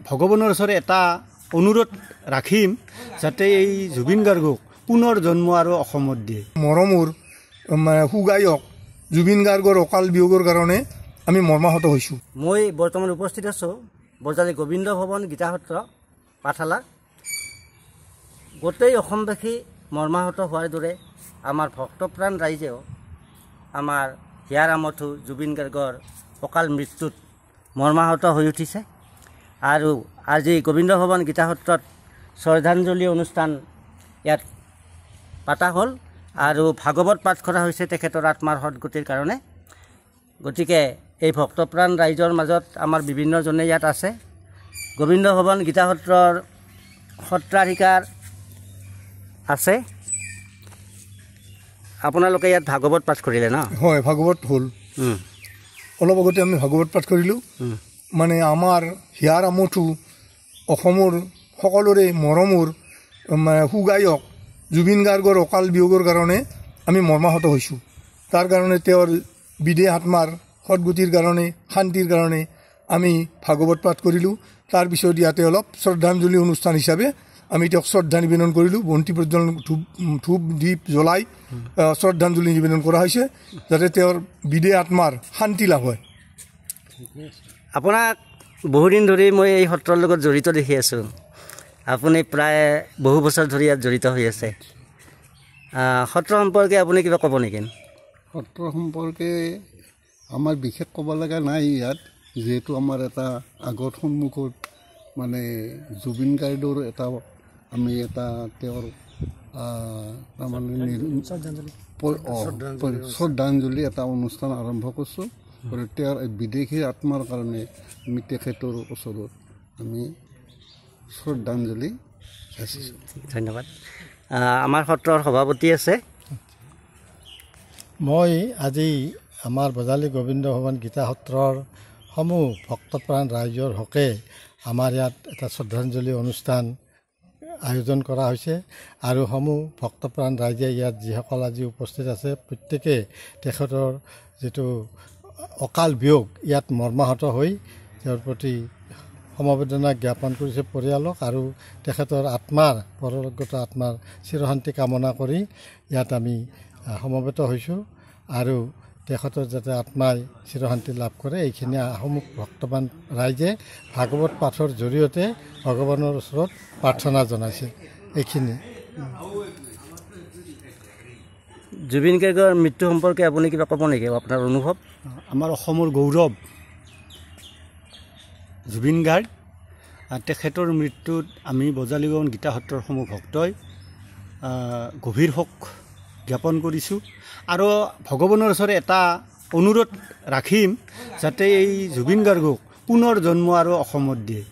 ভগৱানৰ ওচৰত এটা অনুৰোধ ৰাখিম যাতে এই জুবিন গাৰ্গক পুনৰ জন্ম আৰু অসমত দিয়ে। মৰমৰ সুগায়ক জুবিন গাৰ্গৰ অকাল বিয়োগৰ কাৰণে আমি মৰ্মাহত হৈছোঁ। মই বৰ্তমান উপস্থিত আছোঁ বজালী গোবিন্দ ভৱন গীতাসত্ৰ পাঠশালা। গোটেই অসমবাসী মৰ্মাহত হোৱাৰ দৰে আমাৰ ভক্তপ্ৰাণ ৰাইজেও আমাৰ হিয়াৰ আমঠু জুবিন গাৰ্গৰ অকাল মৃত্যুত মৰ্মাহত হৈ উঠিছে। আৰু আজি গোবিন্দ ভৱন গীতাসত্ৰত শ্ৰদ্ধাঞ্জলি অনুষ্ঠান ইয়াত পাতা হ'ল আৰু ভাগৱত পাঠ কৰা হৈছে তেখেতৰ আত্মাৰ সদগতিৰ কাৰণে। গতিকে এই ভক্তপ্ৰাণ ৰাইজৰ মাজত আমাৰ বিভিন্নজনে ইয়াত আছে। গোবিন্দ ভৱন গীতাসত্ৰৰ সত্ৰাধিকাৰ আছে। আপোনালোকে ইয়াত ভাগৱত পাঠ কৰিলে ন? হয়, ভাগৱত হ'ল। অলপ আগতে আমি ভাগৱত পাঠ কৰিলোঁ। মানে আমাৰ হিয়াৰ আমঠু অসমৰ সকলোৰে মৰমৰ সুগায়ক জুবিন গাৰ্গৰ অকাল বিয়োগৰ কাৰণে আমি মৰ্মাহত হৈছোঁ। তাৰ কাৰণে তেওঁৰ বিদেহ আত্মাৰ সদগতিৰ কাৰণে শান্তিৰ কাৰণে আমি ভাগৱত পাঠ কৰিলোঁ। তাৰপিছত ইয়াতে অলপ শ্ৰদ্ধাঞ্জলি অনুষ্ঠান হিচাপে আমি তেওঁক শ্ৰদ্ধা নিবেদন কৰিলোঁ। বন্তি প্ৰজ্বলন ধূপ দীপ জ্বলাই শ্ৰদ্ধাঞ্জলি নিবেদন কৰা হৈছে যাতে তেওঁৰ বিদেহ আত্মাৰ শান্তি লাভ হয়। আপোনাক বহুদিন ধৰি মই এই সত্ৰৰ লগত জড়িত দেখি আছোঁ। আপুনি প্ৰায় বহু বছৰ ধৰি ইয়াত জড়িত হৈ আছে। সত্ৰ সম্পৰ্কে আপুনি কিবা ক'ব নেকি? সত্ৰ সম্পৰ্কে আমাৰ বিশেষ ক'ব লগা নাই ইয়াত, যিহেতু আমাৰ এটা আগত সন্মুখত মানে জুবিন গাৰ্গৰ এটা আমি এটা তেওঁৰ তাৰমানে শ্ৰদ্ধাঞ্জলি এটা অনুষ্ঠান আৰম্ভ কৰিছোঁ। আৰু তেওঁৰ বিদেশী আত্মাৰ কাৰণে আমি তেখেতৰ ওচৰত আমি শ্ৰদ্ধাঞ্জলি যাচিছোঁ। ধন্যবাদ। আমাৰ সত্ৰৰ সভাপতি আছে। মই আজি আমাৰ বজালী গোবিন্দ ভৱন গীতাসত্ৰৰ সমূহ ভক্তপ্ৰাণ ৰাইজৰ হকে আমাৰ ইয়াত এটা শ্ৰদ্ধাঞ্জলি অনুষ্ঠান আয়োজন কৰা হৈছে। আৰু সমূহ ভক্তপ্ৰাণ ৰাইজে ইয়াত যিসকল আজি উপস্থিত আছে প্ৰত্যেকে তেখেতৰ যিটো অকাল বিয়োগ ইয়াত মৰ্মাহত হৈ তেওঁৰ প্ৰতি সমবেদনা জ্ঞাপন কৰিছে পৰিয়ালক। আৰু তেখেতৰ আত্মাৰ পৰলোকগত আত্মাৰ চিৰশান্তি কামনা কৰি ইয়াত আমি সমবেত হৈছোঁ। আৰু তেখেতৰ যাতে আত্মাই চিৰশান্তি লাভ কৰে এইখিনি সমূহ ভক্তপ্ৰাণ ৰাইজে ভাগৱত পাঠৰ জৰিয়তে ভগৱানৰ ওচৰত প্ৰাৰ্থনা জনাইছে। এইখিনি। জুবিন গাৰ্গৰ মৃত্যু সম্পৰ্কে আপুনি কিবা ক'ব নেকি আপোনাৰ অনুভৱ? আমাৰ অসমৰ গৌৰৱ জুবিন গাৰ্গ। তেখেতৰ মৃত্যুত আমি বজালী ভৱন গীতাসত্ৰৰ সমূহ ভক্তই গভীৰ শোক জ্ঞাপন কৰিছোঁ। আৰু ভগৱানৰ ওচৰত এটা অনুৰোধ ৰাখিম যাতে এই জুবিন গাৰ্গক পুনৰ জন্ম আৰু অসমত দিয়ে।